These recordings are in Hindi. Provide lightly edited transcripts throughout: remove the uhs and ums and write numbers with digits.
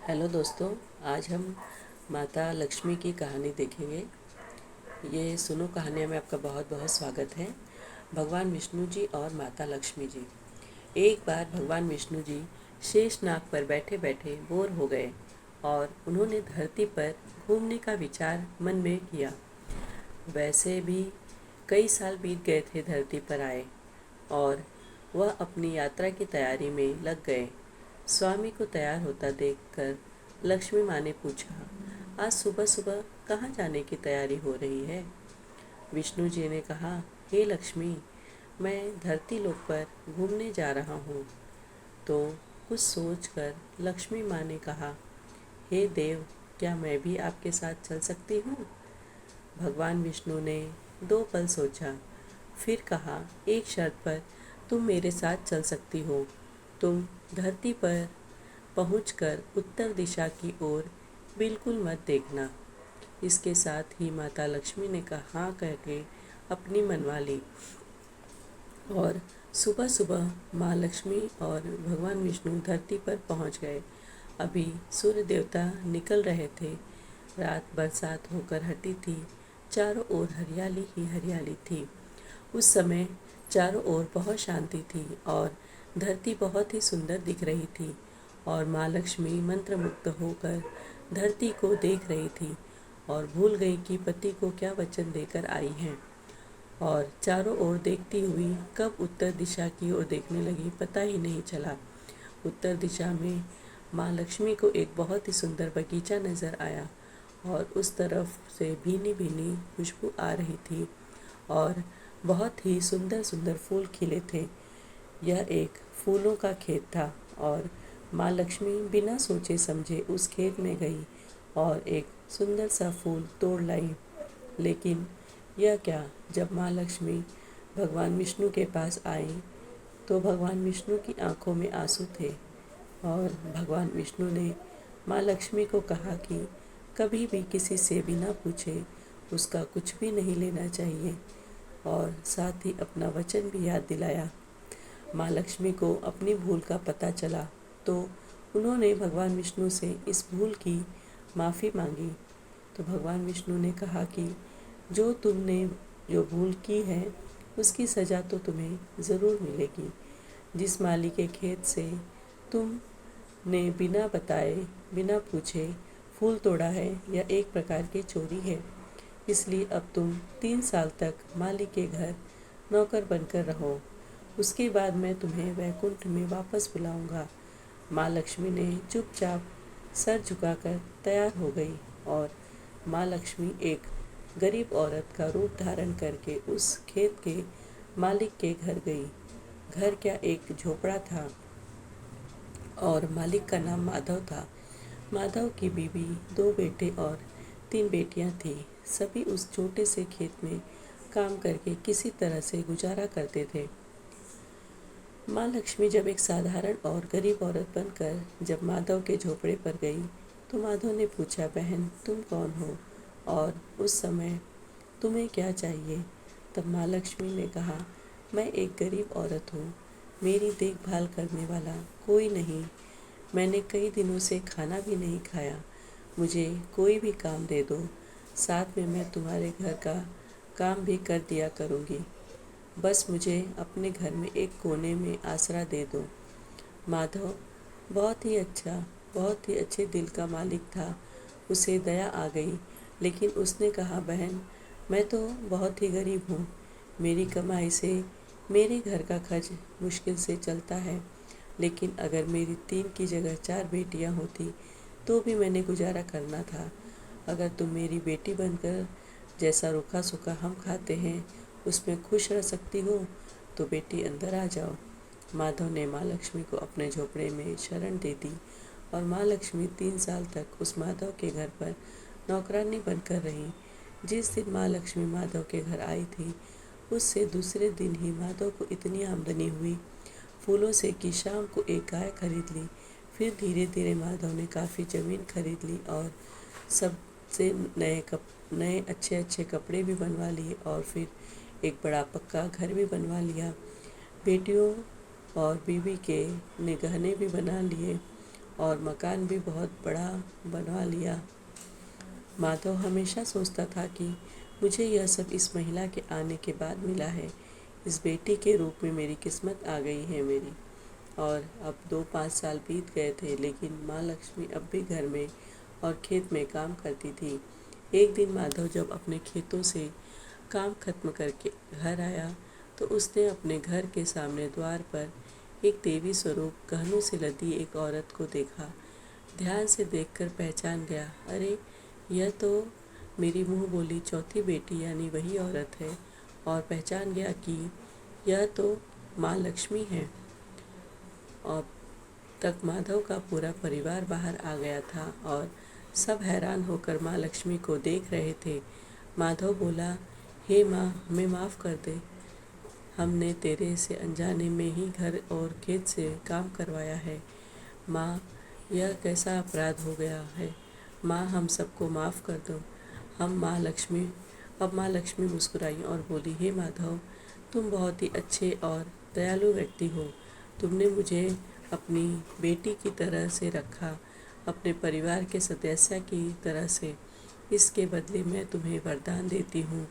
हेलो दोस्तों। आज हम माता लक्ष्मी की कहानी देखेंगे। ये सुनो कहानियों में आपका बहुत बहुत स्वागत है। भगवान विष्णु जी और माता लक्ष्मी जी। एक बार भगवान विष्णु जी शेषनाग पर बैठे बैठे बोर हो गए और उन्होंने धरती पर घूमने का विचार मन में किया। वैसे भी कई साल बीत गए थे धरती पर आए और वह अपनी यात्रा की तैयारी में लग गए। स्वामी को तैयार होता देखकर लक्ष्मी माँ ने पूछा, आज सुबह सुबह कहाँ जाने की तैयारी हो रही है? विष्णु जी ने कहा, हे लक्ष्मी, मैं धरती लोक पर घूमने जा रहा हूँ। तो कुछ सोचकर लक्ष्मी माँ ने कहा, हे देव, क्या मैं भी आपके साथ चल सकती हूँ? भगवान विष्णु ने 2 पल सोचा, फिर कहा, एक शर्त पर तुम मेरे साथ चल सकती हो। तुम धरती पर पहुंचकर उत्तर दिशा की ओर बिल्कुल मत देखना। इसके साथ ही माता लक्ष्मी ने कहा हाँ कह के अपनी मनवा ली और सुबह सुबह माँ लक्ष्मी और भगवान विष्णु धरती पर पहुंच गए। अभी सूर्य देवता निकल रहे थे। रात बरसात होकर हटी थी। चारों ओर हरियाली ही हरियाली थी। उस समय चारों ओर बहुत शांति थी और धरती बहुत ही सुंदर दिख रही थी और माँ लक्ष्मी मंत्रमुग्ध होकर धरती को देख रही थी और भूल गई कि पति को क्या वचन देकर आई हैं। और चारों ओर देखती हुई कब उत्तर दिशा की ओर देखने लगी पता ही नहीं चला। उत्तर दिशा में माँ लक्ष्मी को एक बहुत ही सुंदर बगीचा नज़र आया और उस तरफ से भीनी भीनी खुशबू आ रही थी और बहुत ही सुंदर सुंदर फूल खिले थे। यह एक फूलों का खेत था और माँ लक्ष्मी बिना सोचे समझे उस खेत में गई और एक सुंदर सा फूल तोड़ लाई। लेकिन यह क्या, जब माँ लक्ष्मी भगवान विष्णु के पास आई तो भगवान विष्णु की आंखों में आंसू थे और भगवान विष्णु ने माँ लक्ष्मी को कहा कि कभी भी किसी से बिना पूछे उसका कुछ भी नहीं लेना चाहिए और साथ ही अपना वचन भी याद दिलाया। माँ लक्ष्मी को अपनी भूल का पता चला तो उन्होंने भगवान विष्णु से इस भूल की माफ़ी मांगी। तो भगवान विष्णु ने कहा कि तुमने जो भूल की है उसकी सज़ा तो तुम्हें ज़रूर मिलेगी। जिस माली के खेत से तुमने बिना बताए बिना पूछे फूल तोड़ा है, यह एक प्रकार की चोरी है। इसलिए अब तुम 3 साल तक माली के घर नौकर बनकर रहो। उसके बाद मैं तुम्हें वैकुंठ में वापस बुलाऊंगा। माँ लक्ष्मी ने चुपचाप सर झुकाकर तैयार हो गई और माँ लक्ष्मी एक गरीब औरत का रूप धारण करके उस खेत के मालिक के घर गई। घर क्या, एक झोपड़ा था और मालिक का नाम माधव था। माधव की बीवी, 2 बेटे और 3 बेटियां थीं। सभी उस छोटे से खेत में काम करके किसी तरह से गुजारा करते थे। माँ लक्ष्मी जब एक साधारण और गरीब औरत बनकर जब माधव के झोपड़े पर गई तो माधव ने पूछा, बहन तुम कौन हो और उस समय तुम्हें क्या चाहिए? तब माँ लक्ष्मी ने कहा, मैं एक गरीब औरत हूँ, मेरी देखभाल करने वाला कोई नहीं। मैंने कई दिनों से खाना भी नहीं खाया। मुझे कोई भी काम दे दो, साथ में मैं तुम्हारे घर का काम भी कर दिया करूँगी। बस मुझे अपने घर में एक कोने में आसरा दे दो। माधव बहुत ही अच्छे दिल का मालिक था। उसे दया आ गई, लेकिन उसने कहा, बहन मैं तो बहुत ही गरीब हूँ। मेरी कमाई से मेरे घर का खर्च मुश्किल से चलता है, लेकिन अगर मेरी 3 की जगह 4 बेटियाँ होती तो भी मैंने गुजारा करना था। अगर तुम मेरी बेटी बनकर जैसा रूखा सूखा हम खाते हैं उसमें खुश रह सकती हो तो बेटी अंदर आ जाओ। माधव ने माँ लक्ष्मी को अपने झोपड़े में शरण दे दी और माँ लक्ष्मी 3 साल तक उस माधव के घर पर नौकरानी बनकर रही। जिस दिन माँ लक्ष्मी माधव के घर आई थी उससे दूसरे दिन ही माधव को इतनी आमदनी हुई फूलों से कि शाम को एक गाय खरीद ली। फिर धीरे धीरे माधव ने काफ़ी ज़मीन खरीद ली और सबसे नए अच्छे अच्छे कपड़े भी बनवा लिए और फिर एक बड़ा पक्का घर भी बनवा लिया। बेटियों और बीवी के ने गहने भी बना लिए और मकान भी बहुत बड़ा बनवा लिया। माधव हमेशा सोचता था कि मुझे यह सब इस महिला के आने के बाद मिला है। इस बेटी के रूप में मेरी किस्मत आ गई है मेरी। और अब 2-5 साल बीत गए थे, लेकिन माँ लक्ष्मी अब भी घर में और खेत में काम करती थी। एक दिन माधव जब अपने खेतों से काम खत्म करके घर आया तो उसने अपने घर के सामने द्वार पर एक देवी स्वरूप गहनों से लदी एक औरत को देखा। ध्यान से देखकर पहचान गया, अरे यह तो मेरी मुँह बोली चौथी बेटी यानी वही औरत है। और पहचान गया कि यह तो माँ लक्ष्मी है। और तक माधव का पूरा परिवार बाहर आ गया था और सब हैरान होकर माँ लक्ष्मी को देख रहे थे। माधव बोला, हे माँ, हमें माफ़ कर दे। हमने तेरे से अनजाने में ही घर और खेत से काम करवाया है। माँ, यह कैसा अपराध हो गया है। माँ, हम सबको माफ़ कर दो। अब माँ लक्ष्मी मुस्कुराई और बोली, हे माधव, तुम बहुत ही अच्छे और दयालु व्यक्ति हो। तुमने मुझे अपनी बेटी की तरह से रखा, अपने परिवार के सदस्य की तरह से। इसके बदले मैं तुम्हें वरदान देती हूँ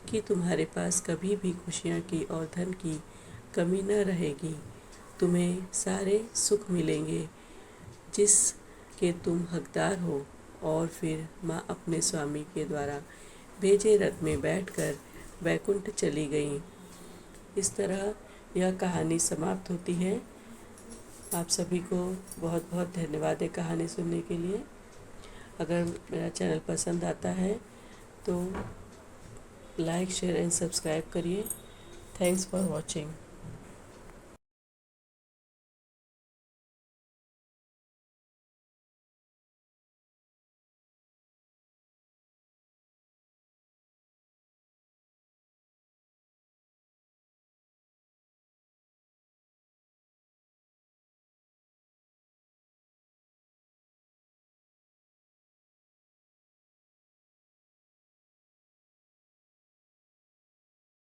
कि तुम्हारे पास कभी भी खुशियाँ की और धन की कमी न रहेगी। तुम्हें सारे सुख मिलेंगे जिसके तुम हकदार हो। और फिर माँ अपने स्वामी के द्वारा भेजे रथ में बैठकर वैकुंठ चली गई। इस तरह यह कहानी समाप्त होती है। आप सभी को बहुत बहुत धन्यवाद है कहानी सुनने के लिए। अगर मेरा चैनल पसंद आता है तो लाइक, शेयर एंड सब्सक्राइब करिए। Thanks for watching.